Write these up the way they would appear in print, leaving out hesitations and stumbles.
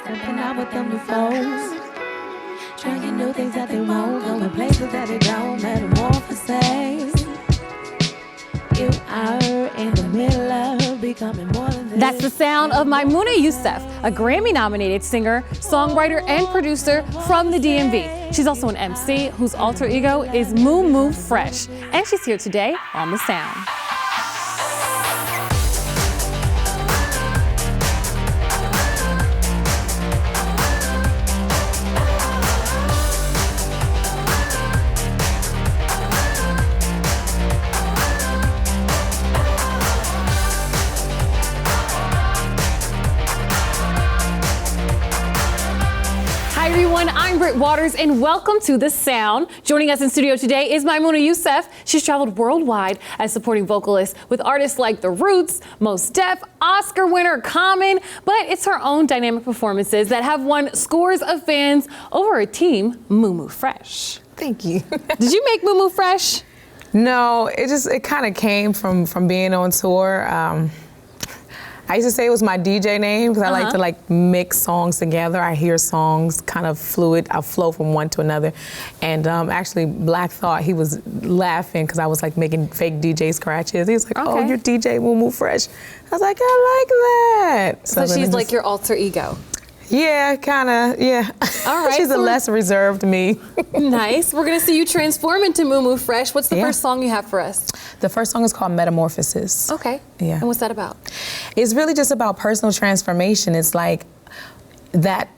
Stepping out with them new foes. Trying new things that they won't. Going places that they don't. Metamorphoses. You are in the middle of becoming more than this. That's the sound of Maimouna Youssef, a Grammy-nominated singer, songwriter, and producer from the DMV. She's also an MC whose alter ego is Moo Fresh, and she's here today on The Sound. Hi everyone, I'm Britt Waters and welcome to The Sound. Joining us in studio today is Maimouna Youssef. She's traveled worldwide as supporting vocalist with artists like The Roots, Mos Def, Oscar winner Common, but it's her own dynamic performances that have won scores of fans over a team, Moo Fresh. Thank you. Did you make Moo Fresh? No, it kind of came from being on tour. I used to say it was my DJ name because I like to mix songs together. I hear songs kind of fluid. I flow from one to another. And actually, Black thought he was laughing because I was like making fake DJ scratches. He was like, "Oh, you're DJ Moo Fresh." I was like, "I like that." So she's like your alter ego. Yeah, kind of, yeah. All right. She's a less reserved me. Nice. We're going to see you transform into Moo Fresh. What's the first song you have for us? The first song is called Metamorphosis. Okay. Yeah. And what's that about? It's really just about personal transformation. It's like that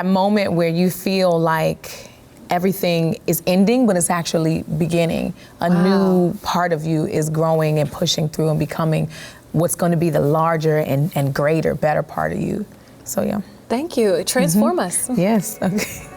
moment where you feel like everything is ending, but it's actually beginning. A new part of you is growing and pushing through and becoming what's going to be the larger and greater, better part of you. So, yeah. Thank you. Transform us. Yes. Okay.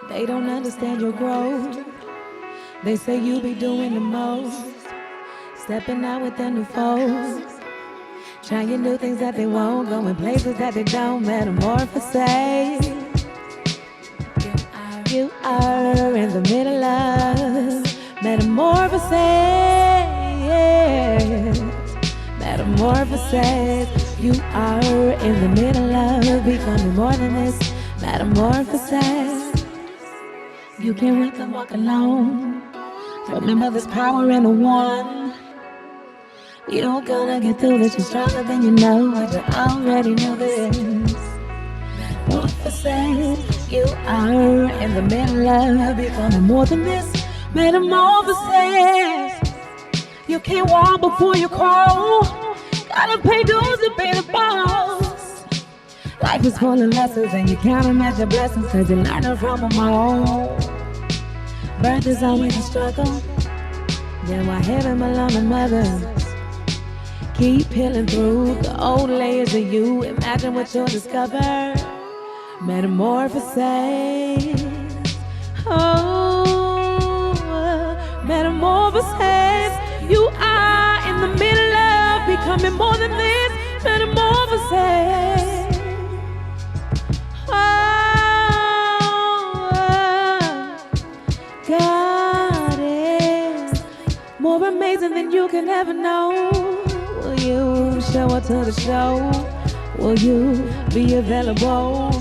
They don't understand your growth. They say you be doing the most. Stepping out with their new foes. Trying new things that they won't. Going places that they don't. Metamorphoses. You are in the middle of metamorphoses. Metamorphoses. You are in the middle of becoming more than this. Metamorphoses. You can't wait to walk alone. Remember there's power in the one. You're gonna get through this. You're stronger than you know. But you already know this. Metamorphosis. You are in the middle of becoming more than this. Metamorphosis. You can't walk before you crawl. Gotta pay dues to pay the bills. Life is full of lessons and you can't imagine blessings cause you learn it from them all. Birth is always a struggle. Then why heaven belong to mothers? Keep peeling through the old layers of you. Imagine what you'll discover. Metamorphosis. Oh, metamorphosis. You are in the middle of becoming more than this. Metamorphosis. God is more amazing than you can ever know. Will you show up to the show? Will you be available?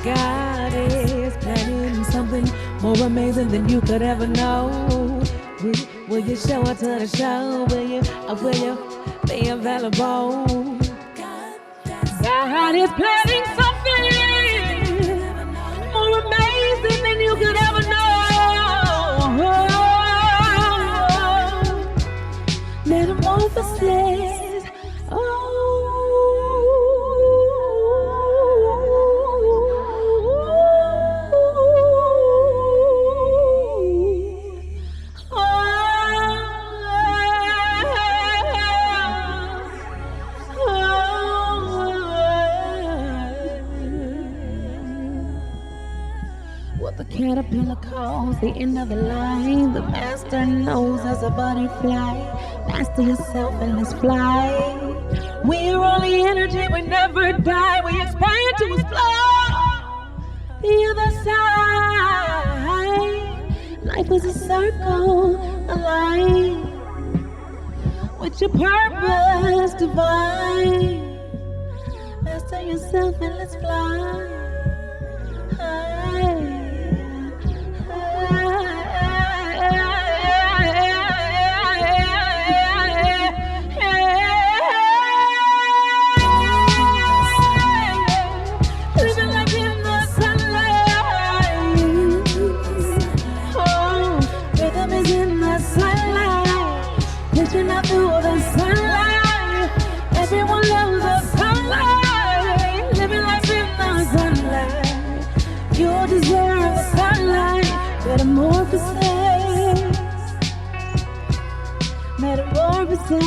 God is planning something more amazing than you could ever know. Will you show up to the show? Will you be available? God is planning something more amazing than you could ever know. Metamorphosis. What the caterpillar calls the end of the line. The master knows as a butterfly. Master yourself and let's fly. We're only energy, we never die. We expand to explore the other side. Life is a circle, a line, with your purpose divine. Master yourself and let's fly. Living like in the sunlight. Oh, rhythm is in the sunlight. Pushing out through the sunlight. Everyone loves the sunlight. Living life in the sunlight. You deserve the sunlight. Metamorphosis. Metamorphosis.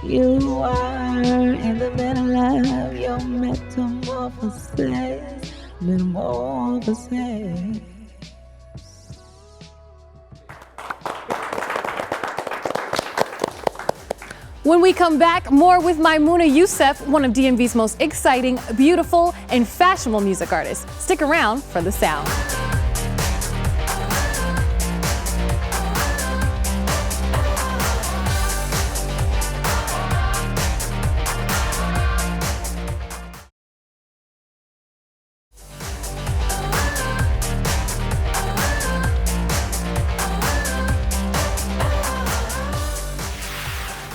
You are in the middle of your metamorphosis. Metamorphosis. When we come back, more with Maimouna Youssef, one of DMV's most exciting, beautiful, and fashionable music artists. Stick around for The Sound.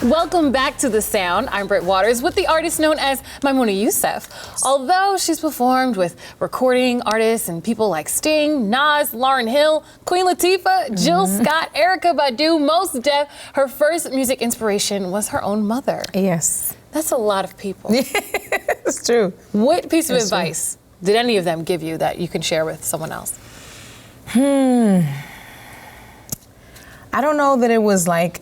Welcome back to The Sound. I'm Britt Waters with the artist known as Maimouna Youssef. Although she's performed with recording artists and people like Sting, Nas, Lauryn Hill, Queen Latifah, Jill Scott, Erykah Badu, Mos Def, her first music inspiration was her own mother. Yes. That's a lot of people. It's true. What piece of advice did any of them give you that you can share with someone else? I don't know that it was like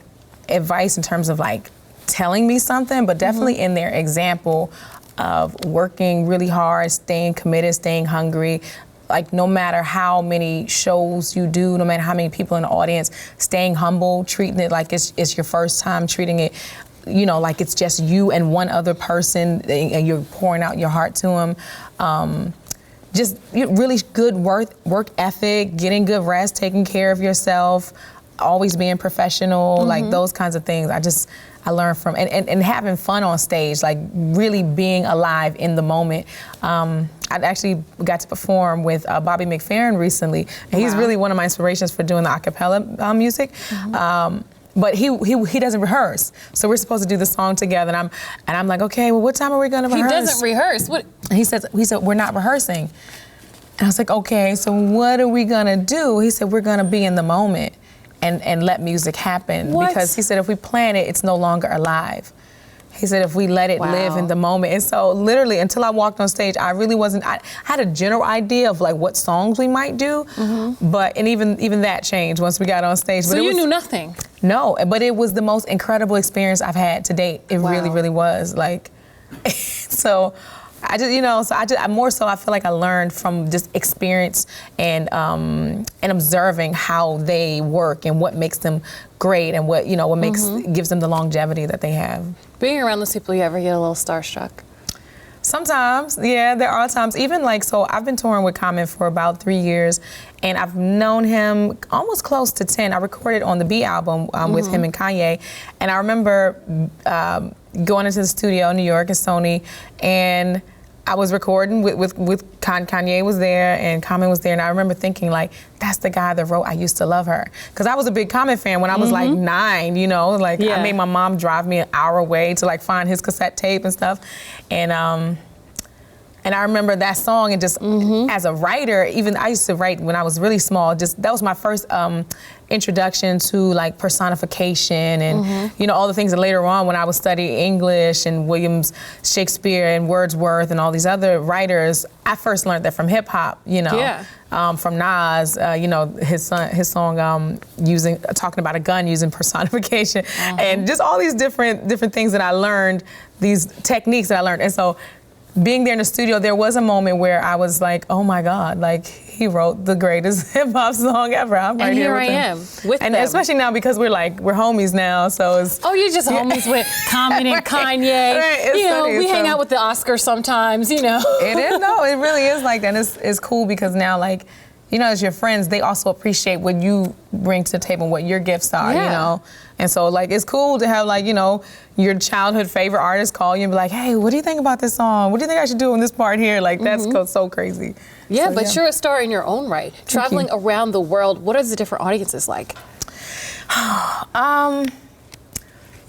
advice in terms of like telling me something, but definitely in their example of working really hard, staying committed, staying hungry. Like no matter how many shows you do, no matter how many people in the audience, staying humble, treating it like it's your first time, treating it, you know, like it's just you and one other person and you're pouring out your heart to them. Just really good work ethic, getting good rest, taking care of yourself, always being professional, like those kinds of things. I learned from, and having fun on stage, like really being alive in the moment. I actually got to perform with Bobby McFerrin recently. And he's really one of my inspirations for doing the a cappella music. But he doesn't rehearse. So we're supposed to do the song together, and I'm like, okay, well, what time are we gonna rehearse? He doesn't rehearse. What? He said, we're not rehearsing. And I was like, okay, so what are we gonna do? He said, we're gonna be in the moment and let music happen. What? Because he said, if we plan it, it's no longer alive. He said, if we let it live in the moment. And so literally, until I walked on stage, I really wasn't, I had a general idea of like what songs we might do, but, and even that changed once we got on stage. So but you knew nothing? No, but it was the most incredible experience I've had to date. It really, really was. Like, so I just, I feel like I learned from just experience and observing how they work and what makes them great and what gives them the longevity that they have. Being around those people, you ever get a little starstruck? Sometimes, yeah, there are times. Even like, so I've been touring with Common for about 3 years, and I've known him almost close to 10. I recorded on the B album with him and Kanye, and I remember going into the studio in New York at Sony, and I was recording with Kanye was there and Common was there, and I remember thinking like, that's the guy that wrote I Used to Love Her. Because I was a big Common fan when I was like 9, I made my mom drive me an hour away to like find his cassette tape and stuff. And I remember that song, and just as a writer, even I used to write when I was really small, that was my first introduction to like personification and all the things that later on when I was studying English and Williams, Shakespeare and Wordsworth and all these other writers, I first learned that from hip hop, from Nas, his song talking about a gun using personification and just all these different things that I learned, these techniques that I learned. And so being there in the studio, there was a moment where I was like, oh my God, like he wrote the greatest hip hop song ever. I'm right and here with I am with and them. especially now because we're homies now, so it's. Oh, you're just homies with Common and Kanye. Right, you know, funny, we hang so- out with the Oscars sometimes, you know. It is, no, it really is like that. It's cool because now, like, you know, as your friends, they also appreciate what you bring to the table and what your gifts are, Yeah. you know? And so, like, it's cool to have, like, you know, your childhood favorite artist call you and be like, hey, what do you think about this song? What do you think I should do in this part here? Like, that's so crazy. Yeah, So, but you're a star in your own right. Traveling around the world, what are the different audiences like?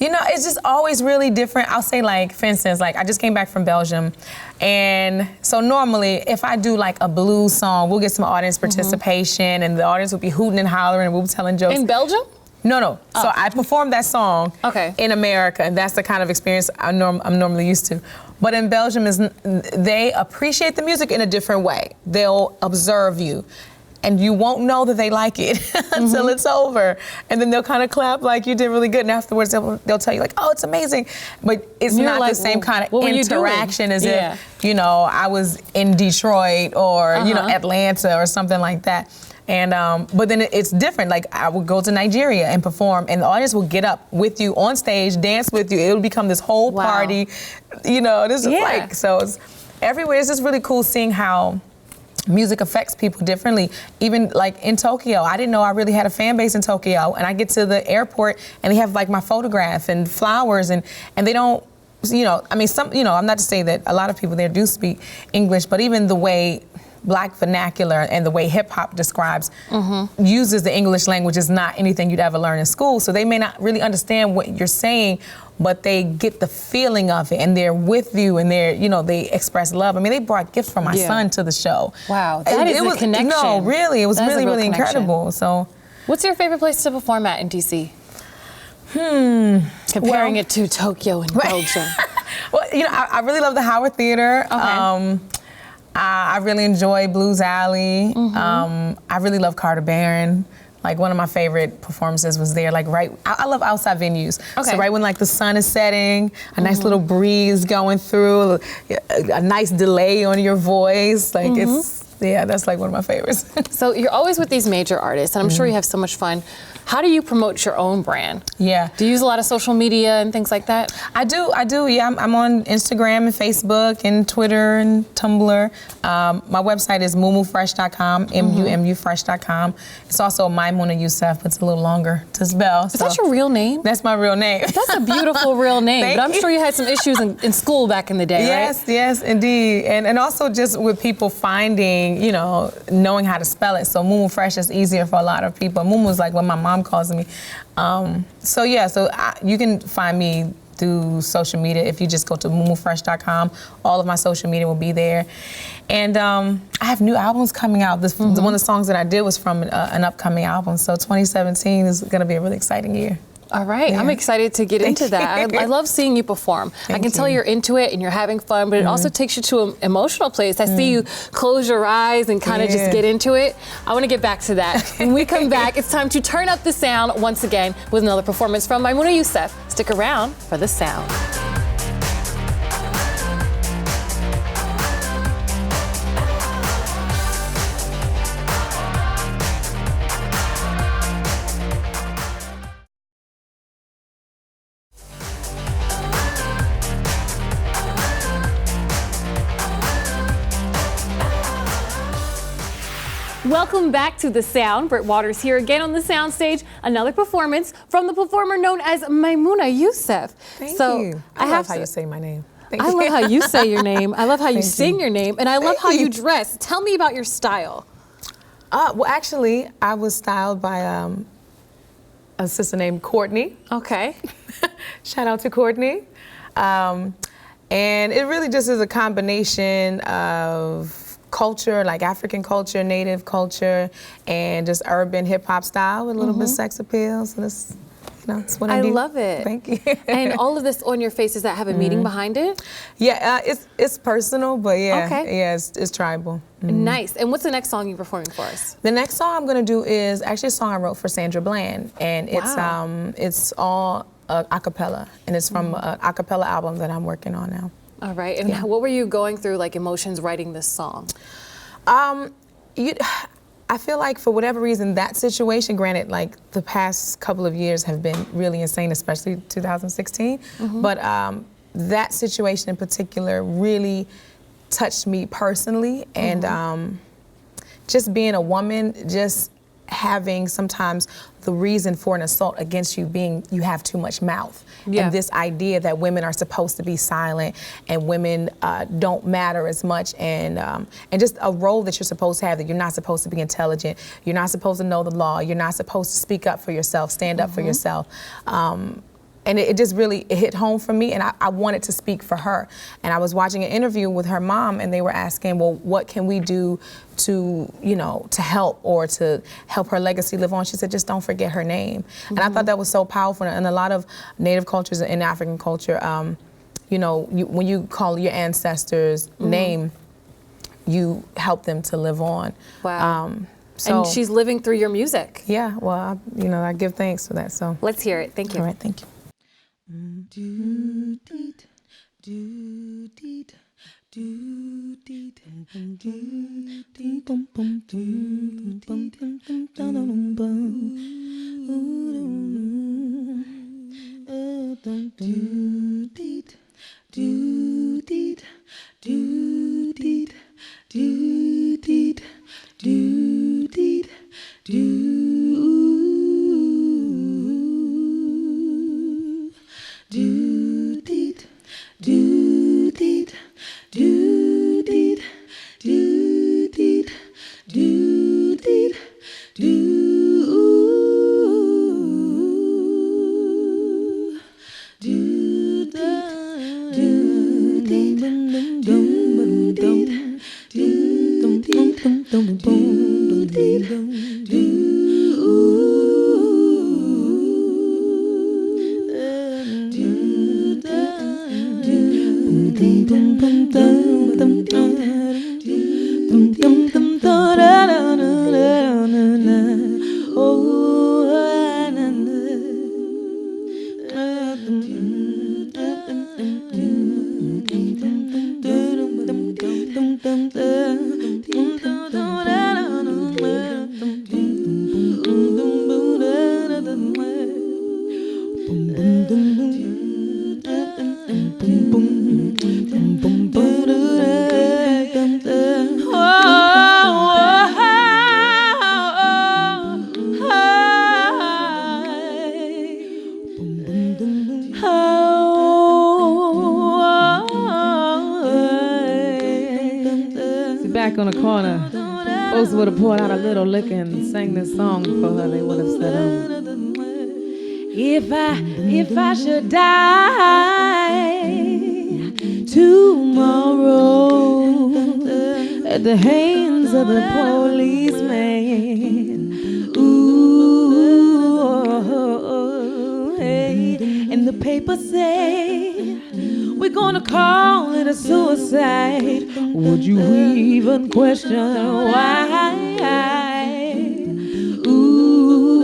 You know, it's just always really different. I'll say, like, for instance, like, I just came back from Belgium. And so normally, if I do, like, a blues song, we'll get some audience participation, and the audience will be hooting and hollering, and we'll be telling jokes. In Belgium? No. So I performed that song in America, and that's the kind of experience I'm normally used to. But in Belgium, they appreciate the music in a different way. They'll observe you. And you won't know that they like it until it's over. And then they'll kind of clap like you did really good. And afterwards, they'll tell you like, oh, it's amazing. But it's not like, the same kind of interaction as if, you know, I was in Detroit or, you know, Atlanta or something like that. And but then it's different. Like I would go to Nigeria and perform, and the audience will get up with you on stage, dance with you. It'll become this whole party. You know, this is like, so it's everywhere. It's just really cool seeing how music affects people differently. Even like in Tokyo, I didn't know I really had a fan base in Tokyo, and I get to the airport and they have like my photograph and flowers, and they don't, you know, I mean, some, you know, I'm not to say that a lot of people there do speak English, but even the way Black vernacular and the way hip hop describes uses the English language is not anything you'd ever learn in school. So they may not really understand what you're saying, but they get the feeling of it, and they're with you, and they're, you know, they express love. I mean, they brought gifts for my son to the show. Wow, that is a connection. No, really, it was really, really incredible. So, what's your favorite place to perform at in DC? Comparing it to Tokyo and Belgium. Well, you know, I really love the Howard Theater. I really enjoy Blues Alley. I really love Carter Barron. Like one of my favorite performances was there, like I love outside venues. So right when like the sun is setting, a nice little breeze going through, a nice delay on your voice, like that's like one of my favorites. So you're always with these major artists, and I'm sure you have so much fun. How do you promote your own brand? Yeah. Do you use a lot of social media and things like that? I do, yeah. I'm on Instagram and Facebook and Twitter and Tumblr. My website is mumufresh.com, mumufresh.com. It's also Maimouna Youssef, but it's a little longer to spell. Is that your real name? That's my real name. That's a beautiful real name. But I'm sure you had some issues in school back in the day, right? Yes, indeed. And also just with people finding, you know, knowing how to spell it. So Mumu Fresh is easier for a lot of people. Mumu is like what my mom calls me. You can find me through social media if you just go to mumufresh.com. All of my social media will be there. And I have new albums coming out. One of the songs that I did was from an upcoming album. So 2017 is going to be a really exciting year. All right, yeah. I'm excited to get into that. I love seeing you perform. I can tell you're into it and you're having fun, but it also takes you to an emotional place. I see you close your eyes and kind of just get into it. I want to get back to that. When we come back, it's time to turn up the sound once again with another performance from Maimouna Youssef. Stick around for the sound. Welcome back to The Sound. Britt Waters here again on the sound stage. Another performance from the performer known as Maimouna Youssef. Thank you. I love how you say my name. I love how you say your name. I love how you sing your name. And I love how you dress. Tell me about your style. Well, actually, I was styled by a sister named Courtney. Okay. Shout out to Courtney. And it really just is a combination of culture, like African culture, native culture, and just urban hip hop style with a little bit of sex appeal. So that's, you know, that's what I do. I love it. Thank you. And all of this on your face, does that have a meaning behind it? Yeah, it's personal, but it's tribal. Nice. And what's the next song you're performing for us? The next song I'm gonna do is actually a song I wrote for Sandra Bland, and it's all a cappella, and it's from a cappella album that I'm working on now. All right. And what were you going through, like emotions, writing this song? I feel like for whatever reason, that situation, granted, like the past couple of years have been really insane, especially 2016, but that situation in particular really touched me personally, and just being a woman, just having sometimes the reason for an assault against you being you have too much mouth. Yeah. And this idea that women are supposed to be silent and women don't matter as much, and just a role that you're supposed to have, that you're not supposed to be intelligent, you're not supposed to know the law, you're not supposed to speak up for yourself, stand up for yourself. And it just really hit home for me, and I wanted to speak for her. And I was watching an interview with her mom, and they were asking, well, what can we do to, to help or to help her legacy live on? She said, just don't forget her name. And I thought that was so powerful. And a lot of Native cultures and African culture, when you call your ancestors' name, you help them to live on. Wow. And she's living through your music. Yeah, well, I give thanks for that. So let's hear it. Thank you. All right, thank you. Back on the corner, folks would have poured out a little liquor and sang this song for her. They would have said, if I should die tomorrow at the hands of the policeman, ooh, hey, and the papers say we're gonna call it a suicide, would you even question why? Ooh,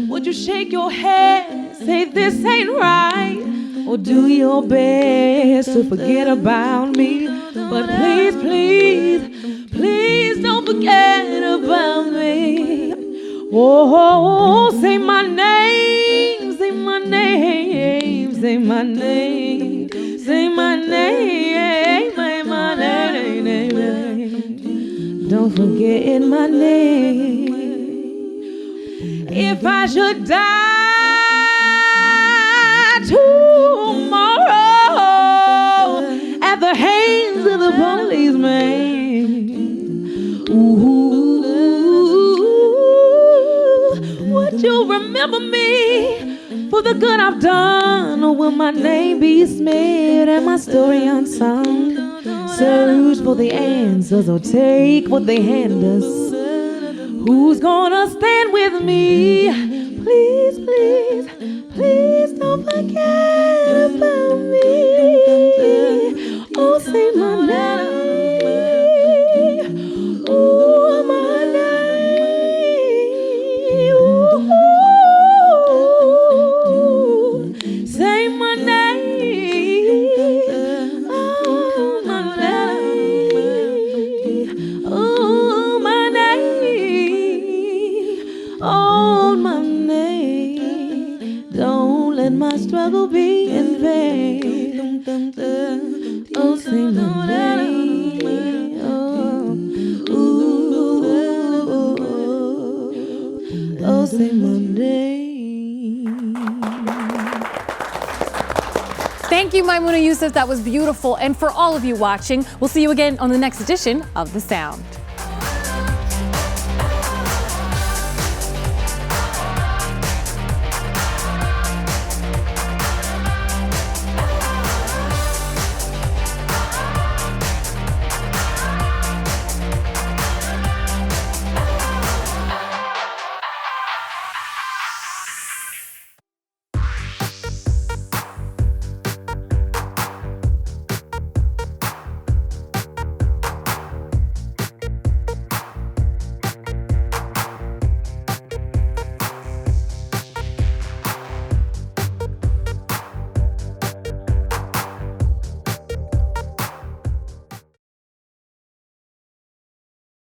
would you shake your head, say this ain't right, or do your best to forget about me? But please, please, please don't forget about me. Oh, say my name, say my name, say my name, say my name, say my name. Don't forget my name. If I should die tomorrow at the hands of the policeman, ooh, would you remember me for the good I've done, or will my name be smeared and my story unsung? Search for the answers or take what they hand us. Who's gonna stand with me? Please, please, please don't forget about me. Oh, say my name. Oh, my name. Ooh, say my name. Oh, say Monday. Thank you, Maimouna Youssef. That was beautiful. And for all of you watching, we'll see you again on the next edition of The Sound.